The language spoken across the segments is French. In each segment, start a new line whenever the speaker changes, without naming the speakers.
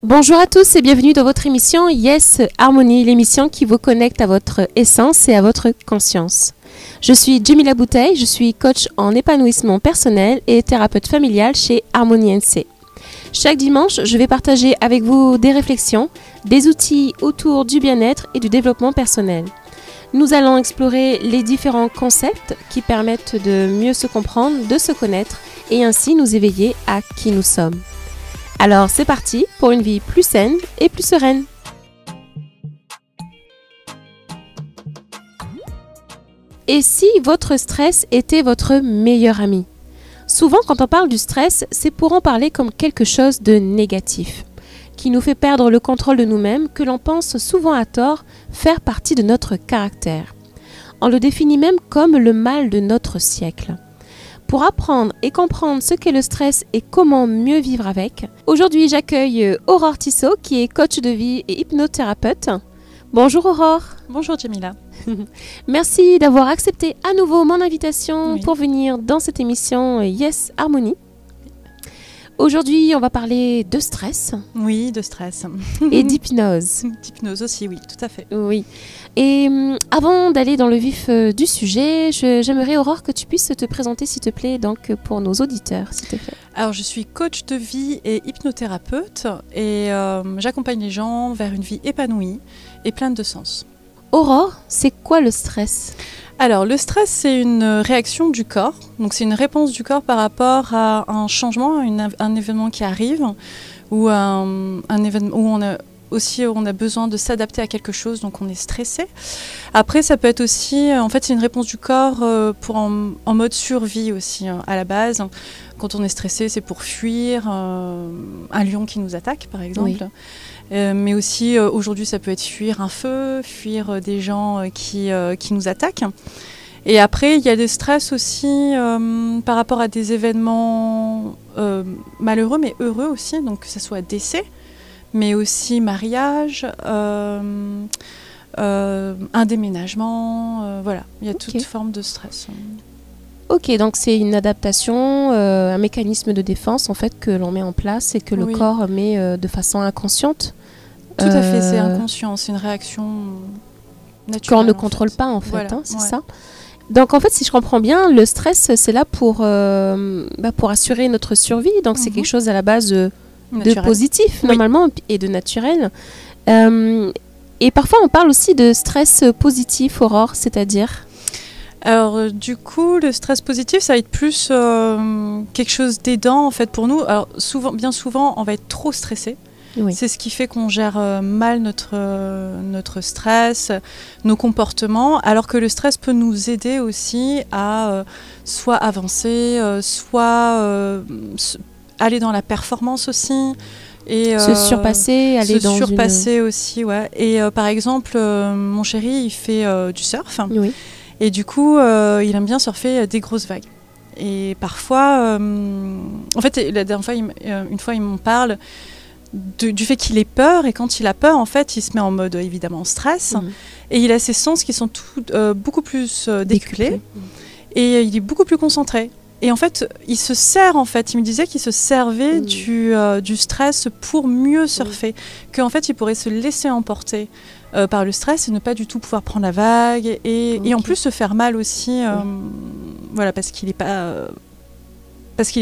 Bonjour à tous et bienvenue dans votre émission Yes Harmony, l'émission qui vous connecte à votre essence et à votre conscience. Je suis Jemila Bouteille, je suis coach en épanouissement personnel et thérapeute familial chez Harmony NC. Chaque dimanche, je vais partager avec vous des réflexions, des outils autour du bien-être et du développement personnel. Nous allons explorer les différents concepts qui permettent de mieux se comprendre, de se connaître et ainsi nous éveiller à qui nous sommes. Alors c'est parti pour une vie plus saine et plus sereine. Et si votre stress était votre meilleur ami? Souvent quand on parle du stress, c'est pour en parler comme quelque chose de négatif, qui nous fait perdre le contrôle de nous-mêmes, que l'on pense souvent à tort faire partie de notre caractère. On le définit même comme le mal de notre siècle. Pour apprendre et comprendre ce qu'est le stress et comment mieux vivre avec, aujourd'hui j'accueille Aurore Tissot qui est coach de vie et hypnothérapeute. Bonjour Aurore.
Bonjour Jemila.
Merci d'avoir accepté à nouveau mon invitation pour venir dans cette émission Yes Harmony. Aujourd'hui, on va parler de stress.
Oui, de stress.
Et d'hypnose.
D'hypnose aussi, oui, tout à fait.
Oui. Et avant d'aller dans le vif du sujet, j'aimerais, Aurore, que tu puisses te présenter, s'il te plaît, donc pour nos auditeurs, s'il te plaît.
Alors, je suis coach de vie et hypnothérapeute et j'accompagne les gens vers une vie épanouie et pleine de sens.
Aurore, c'est quoi le stress ?
Alors, le stress, c'est une réaction du corps. Donc, c'est une réponse du corps par rapport à un changement, un événement qui arrive ou un événement où on a besoin de s'adapter à quelque chose, donc on est stressé. Après, ça peut être aussi, en fait, c'est une réponse du corps en mode survie aussi, à la base. Quand on est stressé, c'est pour fuir un lion qui nous attaque, par exemple. Oui. Mais aussi, aujourd'hui, ça peut être fuir un feu, fuir des gens qui nous attaquent. Et après, il y a des stress aussi par rapport à des événements malheureux, mais heureux aussi, donc que ce soit décès, mais aussi mariage, un déménagement, voilà, il y a toute forme de stress.
Ok, donc c'est une adaptation, un mécanisme de défense en fait que l'on met en place et que le corps met de façon inconsciente.
Tout à fait, c'est inconscient, c'est une réaction naturelle.
Qu'on ne contrôle pas en fait, voilà, hein, c'est ça. Donc en fait, si je comprends bien, le stress c'est là pour assurer notre survie, donc c'est quelque chose à la base de positif normalement et de naturel. Et parfois on parle aussi de stress positif, Aurore, c'est-à-dire ?
Alors du coup, le stress positif, ça va être plus quelque chose d'aidant en fait pour nous. Alors bien souvent, on va être trop stressé. Oui. C'est ce qui fait qu'on gère mal notre stress, nos comportements, alors que le stress peut nous aider aussi à soit avancer, soit aller dans la performance aussi. Et,
se surpasser, aller dans
surpasser aussi, ouais. Et par exemple, mon chéri, il fait du surf.
Oui.
Et du coup, il aime bien surfer des grosses vagues. Et parfois, en fait, la dernière fois, une fois, il m'en parle du fait qu'il ait peur. Et quand il a peur, en fait, il se met en mode, évidemment, stress. Et il a ses sens qui sont beaucoup plus décuplés. Et il est beaucoup plus concentré. Et en fait, il se sert, en fait, il me disait qu'il se servait du stress pour mieux surfer. Qu'en fait, il pourrait se laisser emporter par le stress et ne pas du tout pouvoir prendre la vague. Et en plus, se faire mal aussi, voilà, parce qu'il est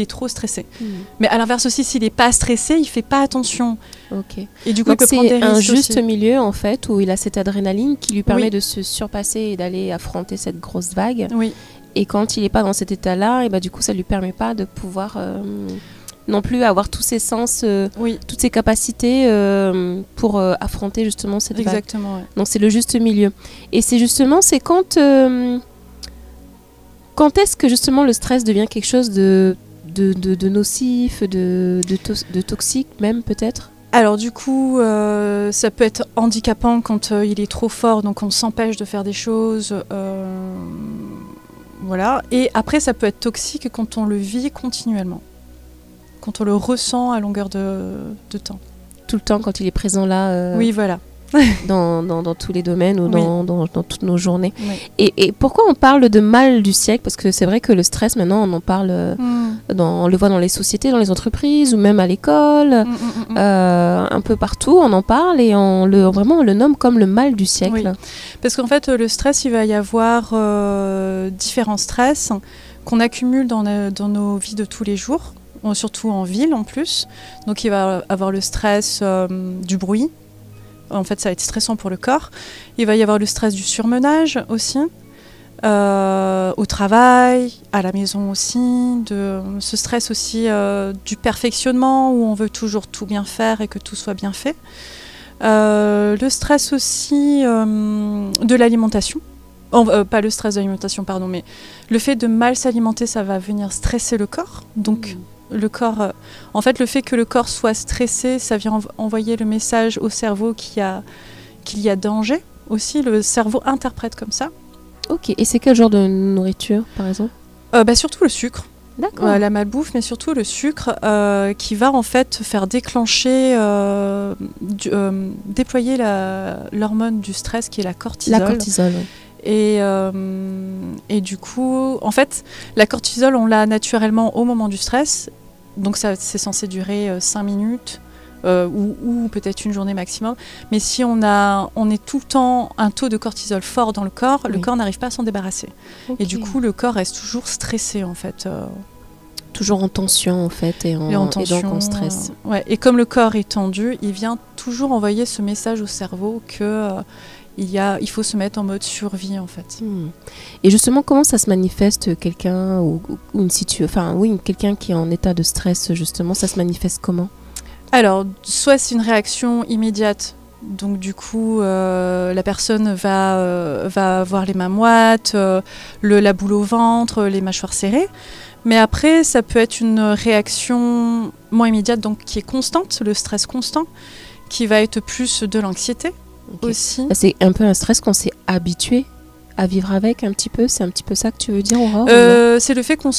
trop stressé. Mais à l'inverse aussi, s'il n'est pas stressé, il ne fait pas attention.
Et du coup, donc c'est un juste milieu, en fait, où il a cette adrénaline qui lui permet de se surpasser et d'aller affronter cette grosse vague.
Oui.
Et quand il n'est pas dans cet état-là, et du coup, ça ne lui permet pas de pouvoir non plus avoir tous ses sens, toutes ses capacités pour affronter justement cette vague.
Exactement. Ouais.
Donc, c'est le juste milieu. Et c'est justement, c'est quand est-ce que justement le stress devient quelque chose de nocif, de toxique même peut-être ?
Alors du coup, ça peut être handicapant quand il est trop fort, donc on s'empêche de faire des choses. Voilà. Et après, ça peut être toxique quand on le vit continuellement, quand on le ressent à longueur de temps.
Tout le temps, quand il est présent là.
Oui, voilà.
dans tous les domaines ou dans toutes nos journées. Et pourquoi on parle de mal du siècle ? Parce que c'est vrai que le stress, maintenant, on en parle on le voit dans les sociétés, dans les entreprises ou même à l'école, un peu partout, on en parle et vraiment on le nomme comme le mal du siècle.
Oui. Parce qu'en fait, le stress, il va y avoir différents stress qu'on accumule dans nos vies de tous les jours, surtout en ville en plus. Donc il va avoir le stress du bruit. En fait, ça va être stressant pour le corps. Il va y avoir le stress du surmenage aussi, au travail, à la maison aussi. Ce stress aussi du perfectionnement, où on veut toujours tout bien faire et que tout soit bien fait. Le stress aussi de l'alimentation. Pas le stress de l'alimentation, pardon, mais le fait de mal s'alimenter, ça va venir stresser le corps. Donc, le corps, en fait, le fait que le corps soit stressé, ça vient envoyer le message au cerveau qu'il y a danger. Aussi, le cerveau interprète comme ça.
Ok, et c'est quel genre de nourriture, par exemple?
Surtout le sucre.
D'accord.
La malbouffe, mais surtout le sucre qui va en fait faire déclencher, déployer l'hormone du stress qui est la cortisol.
La cortisol, oui.
Et du coup, en fait, la cortisol, on l'a naturellement au moment du stress. Donc c'est censé durer 5 minutes ou peut-être une journée maximum. Mais si on est tout le temps un taux de cortisol fort dans le corps, le corps n'arrive pas à s'en débarrasser. Okay. Et du coup, le corps reste toujours stressé en fait.
Toujours en tension en fait et donc en stress.
Ouais. Et comme le corps est tendu, il vient toujours envoyer ce message au cerveau que il faut se mettre en mode survie en fait.
Et justement, comment ça se manifeste quelqu'un ou une quelqu'un qui est en état de stress justement, ça se manifeste comment?
Alors, soit c'est une réaction immédiate. Donc du coup, la personne va avoir les mains moites, la boule au ventre, les mâchoires serrées. Mais après, ça peut être une réaction moins immédiate, donc qui est constante, le stress constant, qui va être plus de l'anxiété aussi.
C'est un peu un stress qu'on s'est habitué à vivre avec un petit peu. C'est un petit peu ça que tu veux dire, Aurore?
C'est le fait qu'on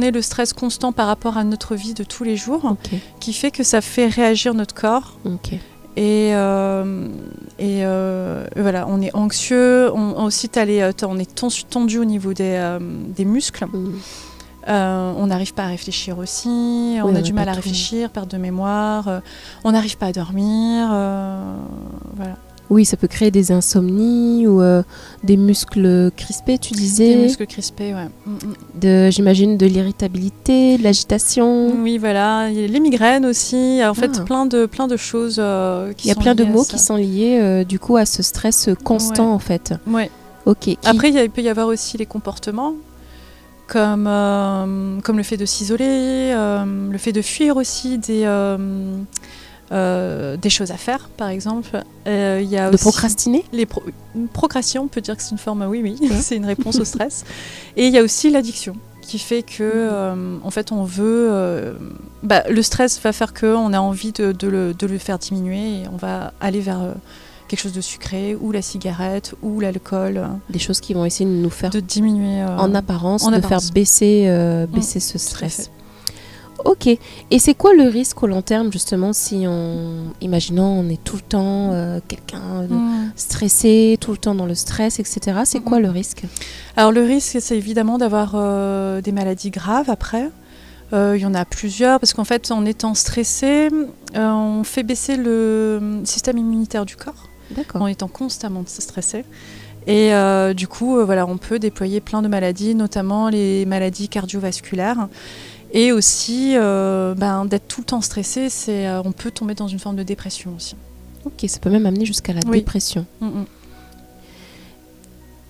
ait le stress constant par rapport à notre vie de tous les jours, qui fait que ça fait réagir notre corps. Et voilà, on est anxieux, on est tendu au niveau des muscles. On n'arrive pas à réfléchir aussi, on a du mal à réfléchir, perte de mémoire, on n'arrive pas à dormir. Voilà.
Oui, ça peut créer des insomnies ou des muscles crispés, tu disais.
Des muscles crispés, ouais.
J'imagine de l'irritabilité, de l'agitation.
Oui, voilà. Il y a les migraines aussi. En fait, plein de choses qui sont liées.
Il y a plein de mots qui sont liés du coup à ce stress constant en fait.
Ouais.
Ok.
Après, il peut y avoir aussi les comportements. Comme le fait de s'isoler, le fait de fuir aussi des choses à faire, par exemple. Y a
de procrastiner.
Procrastination, on peut dire que c'est une forme, oui, c'est une réponse au stress. Et il y a aussi l'addiction, qui fait que, en fait, on veut... le stress va faire qu'on a envie de le faire diminuer et on va aller vers... quelque chose de sucré, ou la cigarette, ou l'alcool.
Des choses qui vont essayer de nous faire...
De diminuer...
en apparence, faire baisser ce stress. Ok. Et c'est quoi le risque au long terme, justement, si imaginons, on est tout le temps quelqu'un stressé, tout le temps dans le stress, etc. C'est quoi le risque?
Alors, le risque, c'est évidemment d'avoir des maladies graves après. Il y en a plusieurs, parce qu'en fait, en étant stressé, on fait baisser le système immunitaire du corps.
D'accord.
En étant constamment stressé. Et du coup, on peut déployer plein de maladies, notamment les maladies cardiovasculaires. Et aussi, d'être tout le temps stressé, on peut tomber dans une forme de dépression aussi.
Ok, ça peut même amener jusqu'à la dépression.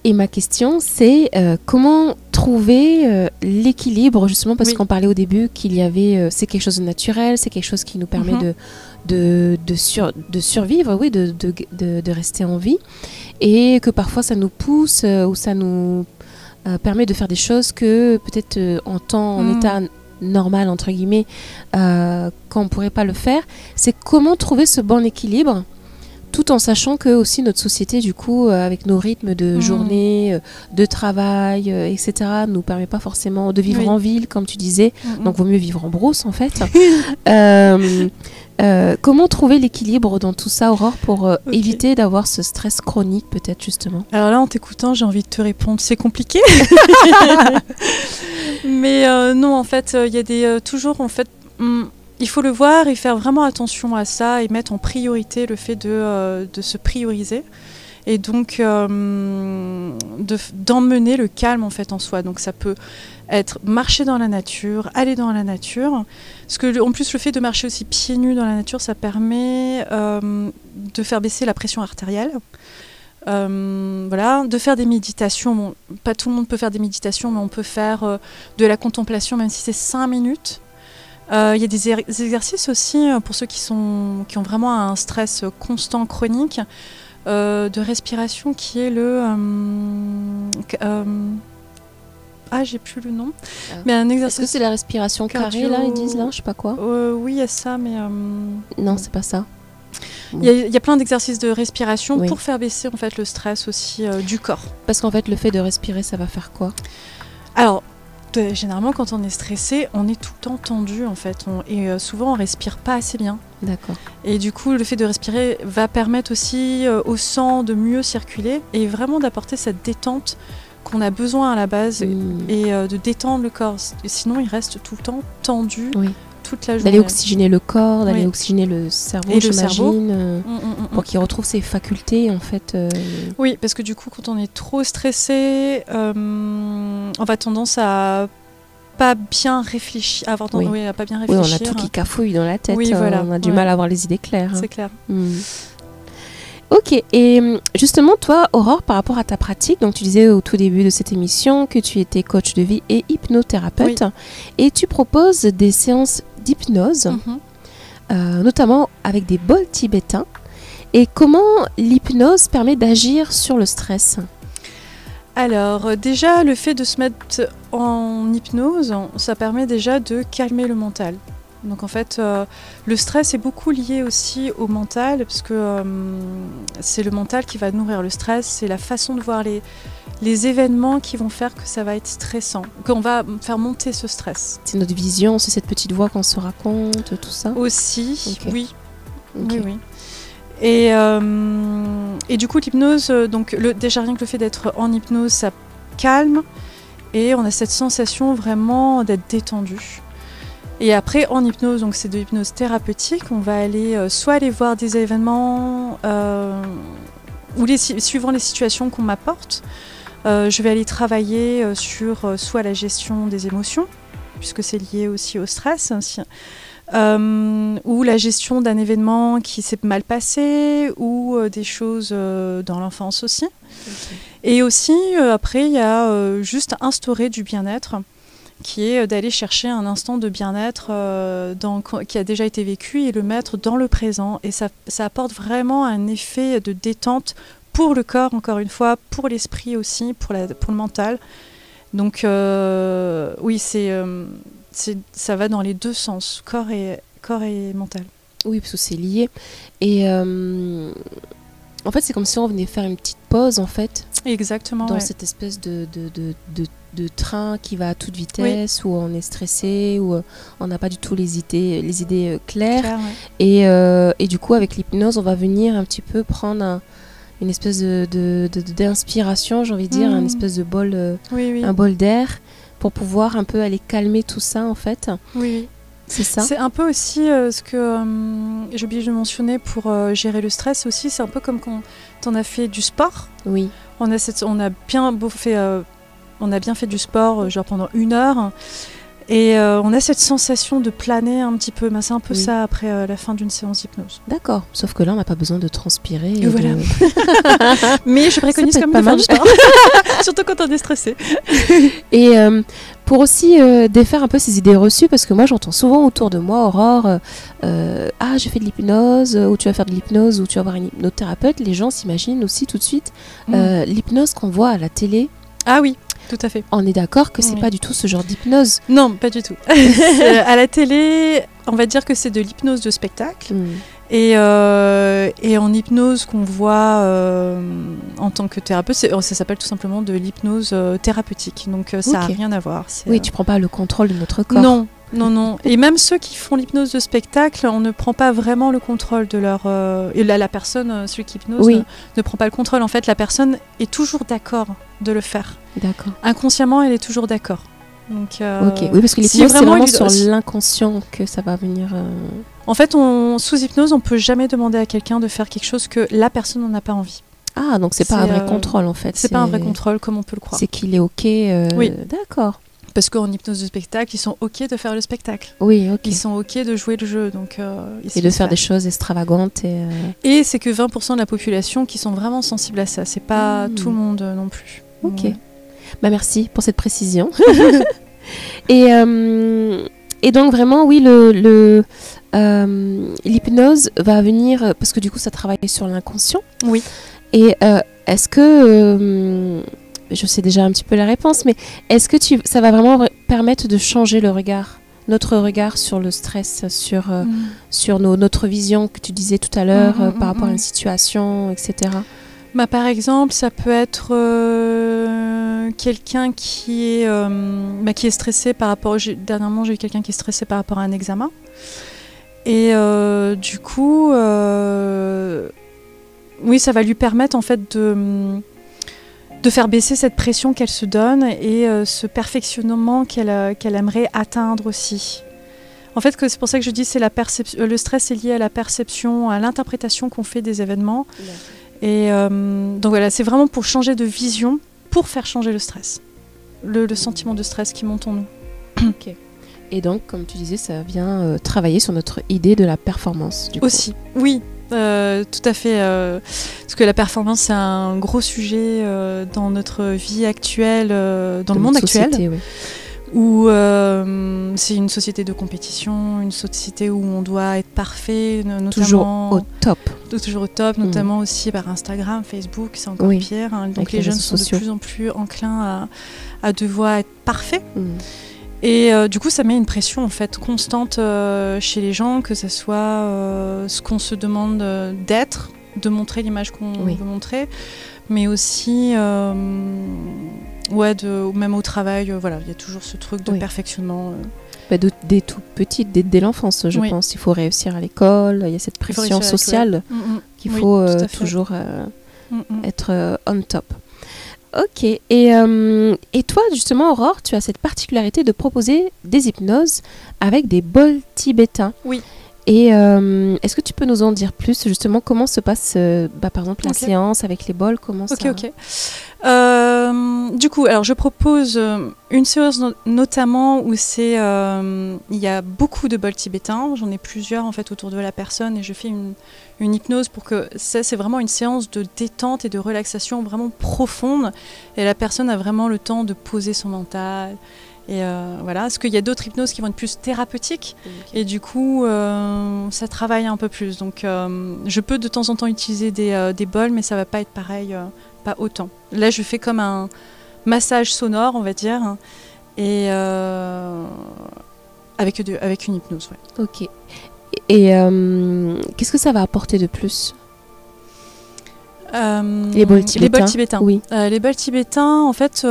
Et ma question, c'est comment trouver l'équilibre, justement, parce qu'on parlait au début qu'il y avait, c'est quelque chose de naturel, c'est quelque chose qui nous permet de survivre, de rester en vie, et que parfois ça nous pousse ou ça nous permet de faire des choses que peut-être en état normal, entre guillemets, qu'on ne pourrait pas le faire. C'est comment trouver ce bon équilibre, tout en sachant que aussi notre société, du coup, avec nos rythmes de journée, de travail, etc., nous permet pas forcément de vivre en ville, comme tu disais. Donc, vaut mieux vivre en brousse, en fait. Comment trouver l'équilibre dans tout ça, Aurore, pour éviter d'avoir ce stress chronique, peut-être, justement?
Alors là, en t'écoutant, j'ai envie de te répondre, c'est compliqué. Mais non, en fait, il y a des toujours en fait. Il faut le voir et faire vraiment attention à ça et mettre en priorité le fait de se prioriser et donc d'emmener le calme en fait en soi. Donc ça peut être marcher dans la nature, aller dans la nature. Parce que en plus le fait de marcher aussi pieds nus dans la nature, ça permet de faire baisser la pression artérielle. Voilà, de faire des méditations. Bon, pas tout le monde peut faire des méditations, mais on peut faire de la contemplation, même si c'est 5 minutes. Il y a des exercices aussi pour ceux qui ont vraiment un stress constant, chronique, de respiration qui est le... j'ai plus le nom. Mais un exercice...
Est-ce que c'est la respiration carrée, là, ils disent, là, je sais pas quoi.
Oui, il y a ça, mais...
Non, c'est pas ça.
Il y a plein d'exercices de respiration pour faire baisser en fait, le stress aussi du corps.
Parce qu'en fait, le fait de respirer, ça va faire quoi?
Alors, généralement, quand on est stressé, on est tout le temps tendu en fait. Et souvent, on respire pas assez bien.
D'accord.
Et du coup, le fait de respirer va permettre aussi au sang de mieux circuler et vraiment d'apporter cette détente qu'on a besoin à la base et de détendre le corps. Sinon, il reste tout le temps tendu. Toute la journée.
D'aller oxygéner le corps, d'aller oxygéner le cerveau,
et
j'imagine, pour qu'il retrouve ses facultés, en fait.
Oui, parce que du coup, quand on est trop stressé, on va tendance à pas bien réfléchir, à pas bien réfléchir.
Oui, on a tout qui cafouille dans la tête. Voilà. On a du mal à avoir les idées claires.
C'est clair.
Ok, et justement, toi, Aurore, par rapport à ta pratique, donc tu disais au tout début de cette émission que tu étais coach de vie et hypnothérapeute, et tu proposes des séances d'hypnose, notamment avec des bols tibétains. Et comment l'hypnose permet d'agir sur le stress?
Alors, déjà, le fait de se mettre en hypnose, ça permet déjà de calmer le mental. Donc en fait, le stress est beaucoup lié aussi au mental, parce que c'est le mental qui va nourrir le stress, c'est la façon de voir les événements qui vont faire que ça va être stressant, qu'on va faire monter ce stress.
C'est notre vision, c'est cette petite voix qu'on se raconte, tout ça?
Aussi, oui. Oui. Et du coup, l'hypnose, donc déjà rien que le fait d'être en hypnose, ça calme, et on a cette sensation vraiment d'être détendu. Et après, en hypnose, donc c'est de l'hypnose thérapeutique, on va soit aller voir des événements ou suivant les situations qu'on m'apporte, je vais aller travailler sur soit la gestion des émotions, puisque c'est lié aussi au stress, ou la gestion d'un événement qui s'est mal passé, ou des choses dans l'enfance aussi. Et aussi, après, il y a juste instaurer du bien-être, qui est d'aller chercher un instant de bien-être qui a déjà été vécu et le mettre dans le présent. Et ça apporte vraiment un effet de détente pour le corps, encore une fois, pour l'esprit aussi, pour le mental. Donc oui, ça va dans les deux sens, corps et mental.
Oui, parce que c'est lié. Et en fait, c'est comme si on venait faire une petite pause, en fait.
Exactement.
Dans cette espèce de train qui va à toute vitesse, où on est stressé, où on n'a pas du tout les idées claires. Et du coup, avec l'hypnose, on va venir un petit peu prendre une espèce d'inspiration, j'ai envie de dire, une espèce de bol, un bol d'air, pour pouvoir un peu aller calmer tout ça, en fait. Oui. C'est ça.
C'est un peu aussi ce que j'ai oublié de mentionner pour gérer le stress aussi. C'est un peu comme quand on a fait du sport.
Oui.
On a bien fait du sport genre pendant 1 heure. Et on a cette sensation de planer un petit peu. C'est un peu ça après la fin d'une séance d'hypnose.
D'accord. Sauf que là, on n'a pas besoin de transpirer.
Et voilà. Mais je préconise quand même de faire du sport. Surtout quand on est stressé.
Et pour aussi défaire un peu ces idées reçues, parce que moi, j'entends souvent autour de moi, Aurore, j'ai fait de l'hypnose, ou tu vas faire de l'hypnose, ou tu vas voir une hypnothérapeute. Les gens s'imaginent aussi tout de suite l'hypnose qu'on voit à la télé.
Ah oui. Tout à fait.
On est d'accord que c'est pas du tout ce genre d'hypnose.
Non, pas du tout. À la télé, on va dire que c'est de l'hypnose de spectacle. Et en hypnose qu'on voit en tant que thérapeute, ça s'appelle tout simplement de l'hypnose thérapeutique. Donc ça n'a rien à voir.
Oui, tu prends pas le contrôle de notre corps.
Non. Et même ceux qui font l'hypnose de spectacle, on ne prend pas vraiment le contrôle de leur... Et là, la personne, celui qui hypnose, ne prend pas le contrôle. En fait, la personne est toujours d'accord de le faire.
D'accord.
Inconsciemment, elle est toujours d'accord. Donc,
Ok, oui, parce que
si
l'hypnose, c'est
vraiment
vraiment
il-
sur l'inconscient que ça va venir.
En fait, sous hypnose, on peut jamais demander à quelqu'un de faire quelque chose que la personne n'en a pas envie.
Ah, donc c'est pas un vrai contrôle en fait.
C'est pas un vrai contrôle comme on peut le croire.
C'est qu'il est ok.
Oui.
D'accord.
Parce qu'en hypnose de spectacle, ils sont ok de faire le spectacle.
Oui, ok.
Ils sont ok de jouer le jeu, donc
Et de faire des choses extravagantes.
Et c'est que 20% de la population qui sont vraiment sensibles à ça. C'est pas tout le monde non plus.
Ok.
Ouais.
Bah merci pour cette précision. Et donc vraiment, oui, l'hypnose va venir parce que du coup, ça travaille sur l'inconscient.
Oui.
Et est-ce que je sais déjà un petit peu la réponse, mais est-ce que ça va vraiment permettre de changer notre regard sur le stress, sur notre vision que tu disais tout à l'heure par rapport à une situation, etc.
Bah, par exemple, ça peut être quelqu'un qui est stressé par rapport... Dernièrement, j'ai eu quelqu'un qui est stressé par rapport à un examen. Et du coup, oui, ça va lui permettre en fait de faire baisser cette pression qu'elle se donne et ce perfectionnement qu'elle aimerait atteindre aussi. En fait, c'est pour ça que je dis que le stress est lié à la perception, à l'interprétation qu'on fait des événements. Et donc voilà, c'est vraiment pour changer de vision, pour faire changer le stress. Le sentiment de stress qui monte en nous.
Ok. Et donc, comme tu disais, ça vient travailler sur notre idée de la performance.
Aussi, oui. Tout à fait, parce que la performance c'est un gros sujet dans notre vie actuelle, dans le monde actuel,
oui.
Où c'est une société de compétition, une société où on doit être parfait, notamment
toujours au top,
notamment aussi par Instagram, Facebook, c'est encore pire. Hein, donc les jeunes sont de plus en plus enclins à devoir être parfaits. Et du coup, ça met une pression en fait constante chez les gens, que ce soit ce qu'on se demande d'être, de montrer l'image qu'on veut montrer, mais aussi même au travail, voilà, il y a toujours ce truc de perfectionnement.
Dès tout petit, dès l'enfance, je pense. Il faut réussir à l'école, il y a cette pression sociale qu'il faut toujours être on top. Ok, et toi justement Aurore, tu as cette particularité de proposer des hypnoses avec des bols tibétains.
Oui.
Et est-ce que tu peux nous en dire plus justement comment se passe par exemple la séance avec les bols, comment ça...
Ok. Du coup, alors je propose une séance notamment où il y a beaucoup de bols tibétains. J'en ai plusieurs en fait autour de la personne et je fais une hypnose pour que c'est vraiment une séance de détente et de relaxation vraiment profonde et la personne a vraiment le temps de poser son mental. Et voilà, parce qu'il y a d'autres hypnoses qui vont être plus thérapeutiques et du coup ça travaille un peu plus. Donc je peux de temps en temps utiliser des bols, mais ça va pas être pareil, pas autant. Là je fais comme un massage sonore, on va dire, et avec une hypnose. Ouais.
Ok. Et qu'est-ce que ça va apporter de plus? Les bols tibétains. Oui.
Les bols tibétains, en fait,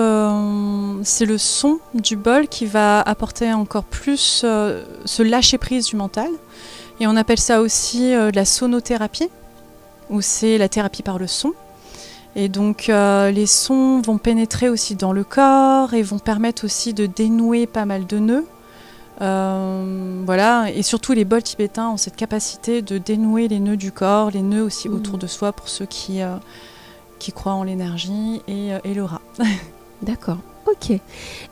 c'est le son du bol qui va apporter encore plus ce lâcher-prise du mental. Et on appelle ça aussi de la sonothérapie, où c'est la thérapie par le son. Et donc, les sons vont pénétrer aussi dans le corps et vont permettre aussi de dénouer pas mal de nœuds. Voilà, et surtout les bols tibétains ont cette capacité de dénouer les nœuds du corps, les nœuds aussi autour de soi pour ceux qui croient en l'énergie et l'aura.
D'accord, ok.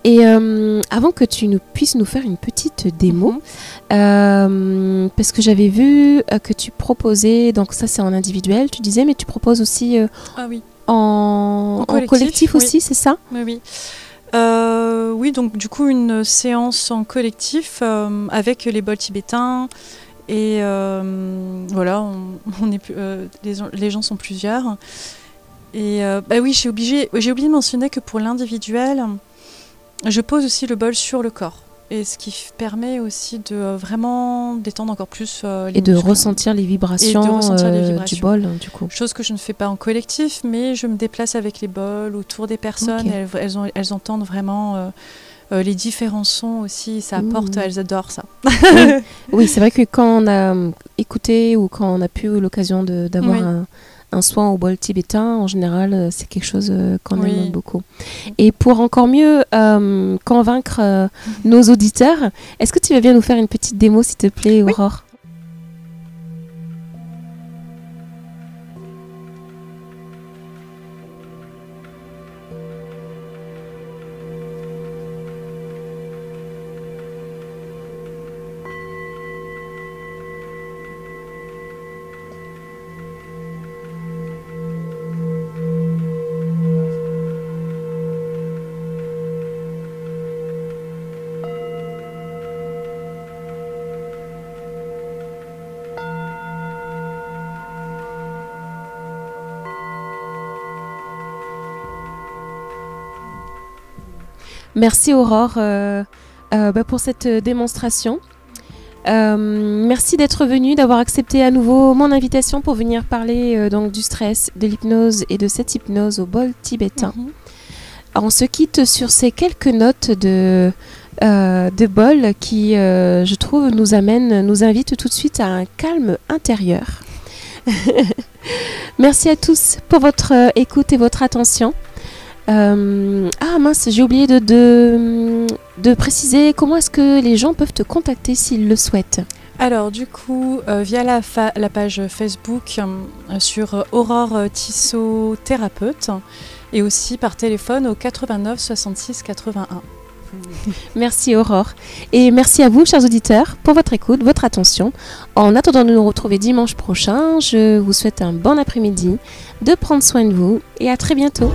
Et avant que tu puisses nous faire une petite démo, parce que j'avais vu que tu proposais, donc ça c'est en individuel, tu disais, mais tu proposes aussi en collectif aussi, c'est ça?
Oui. Oui, donc du coup une séance en collectif avec les bols tibétains et voilà, les gens sont plusieurs. Et oui, j'ai oublié de mentionner que pour l'individuel, je pose aussi le bol sur le corps. Et ce qui permet aussi de vraiment détendre encore plus les
et de
muscles.
ressentir les vibrations, du bol, du coup.
Chose que je ne fais pas en collectif, mais je me déplace avec les bols autour des personnes. Okay. Elles entendent vraiment les différents sons aussi, ça apporte, elles adorent ça.
Oui, c'est vrai que quand on a écouté ou quand on a pu l'occasion d'avoir un soin au bol tibétain, en général, c'est quelque chose qu'on aime beaucoup. Et pour encore mieux convaincre nos auditeurs, est-ce que tu veux bien nous faire une petite démo, s'il te plaît, Aurore? Merci Aurore pour cette démonstration. Merci d'être venue, d'avoir accepté à nouveau mon invitation pour venir parler donc du stress, de l'hypnose et de cette hypnose au bol tibétain. On se quitte sur ces quelques notes de bol qui, je trouve, nous invitent tout de suite à un calme intérieur. Merci à tous pour votre écoute et votre attention. Ah mince, j'ai oublié de préciser comment est-ce que les gens peuvent te contacter s'ils le souhaitent.
Alors du coup, via la page Facebook sur Aurore Tissot Thérapeute et aussi par téléphone au 89 66 81.
Merci Aurore. Et merci à vous, chers auditeurs, pour votre écoute, votre attention. En attendant de nous retrouver dimanche prochain, je vous souhaite un bon après-midi, de prendre soin de vous et à très bientôt.